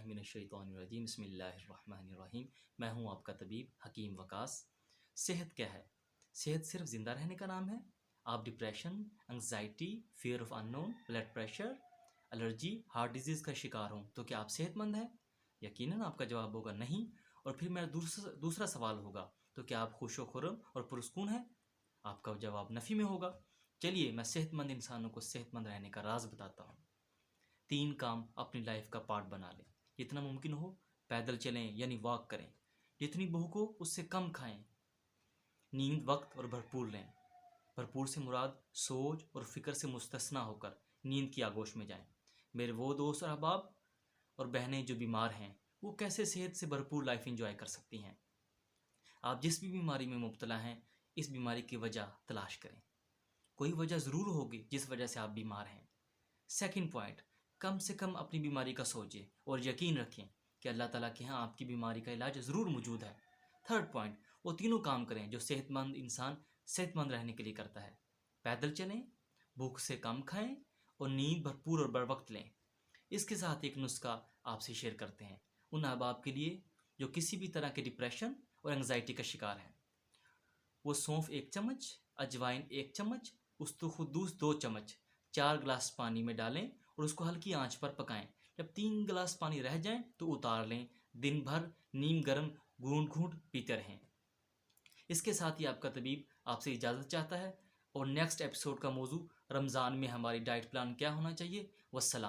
बिस्मिल्लाहिर्रहमानिर्रहीम बिस्मिल्लाहिर्रहमानिर्रहीम। मैं हूं आपका तबीब हकीम वकास। सेहत क्या है? सेहत सिर्फ ज़िंदा रहने का नाम है? आप depression, anxiety, fear of unknown, blood pressure, allergy, heart disease का शिकार हों तो क्या आप सेहतमंद हैं? यकीनन आपका जवाब होगा नहीं। और फिर मेरा दूसरा सवाल होगा, तो क्या आप खुश व खुर्रम और पुरस्कून हैं? आपका जवाब नफ़ी में होगा। चलिए मैं सेहतमंद इंसानों को सेहतमंद रहने का राज बताता हूँ। 3 काम अपनी लाइफ का पार्ट बना लें। जितना मुमकिन हो पैदल चलें यानी वॉक करें। जितनी भूख हो उससे कम खाएं। नींद वक्त और भरपूर लें। भरपूर से मुराद सोच और फिक्र से मुस्तस्ना होकर नींद की आगोश में जाएं। मेरे वो दोस्त और अहबाब और बहनें जो बीमार हैं, वो कैसे सेहत से भरपूर लाइफ एंजॉय कर सकती हैं? आप जिस भी बीमारी में मुब्तला हैं, इस बीमारी की वजह तलाश करें। कोई वजह ज़रूर होगी जिस वजह से आप बीमार हैं। सेकंड पॉइंट, कम से कम अपनी बीमारी का सोचें और यकीन रखें कि अल्लाह ताला के यहाँ आपकी बीमारी का इलाज ज़रूर मौजूद है। थर्ड पॉइंट, वो तीनों काम करें जो सेहतमंद इंसान सेहतमंद रहने के लिए करता है। पैदल चलें, भूख से कम खाएं और नींद भरपूर और बर वक्त लें। इसके साथ एक नुस्खा आपसे शेयर करते हैं उन अहबाब के लिए जो किसी भी तरह के डिप्रेशन और एंग्जाइटी का शिकार हैं। वो सौंफ 1 चम्मच, अजवाइन 1 चम्मच, उस्तुखुद्दूस 2 चम्मच 4 गिलास पानी में डालें और उसको हल्की आंच पर पकाएं। जब 3 गिलास पानी रह जाएं तो उतार लें। दिन भर नीम गर्म घूंट घूंट पीते रहें। इसके साथ ही आपका तबीब आपसे इजाज़त चाहता है और नेक्स्ट एपिसोड का मौजू रमज़ान में हमारी डाइट प्लान क्या होना चाहिए। वस्सलाम।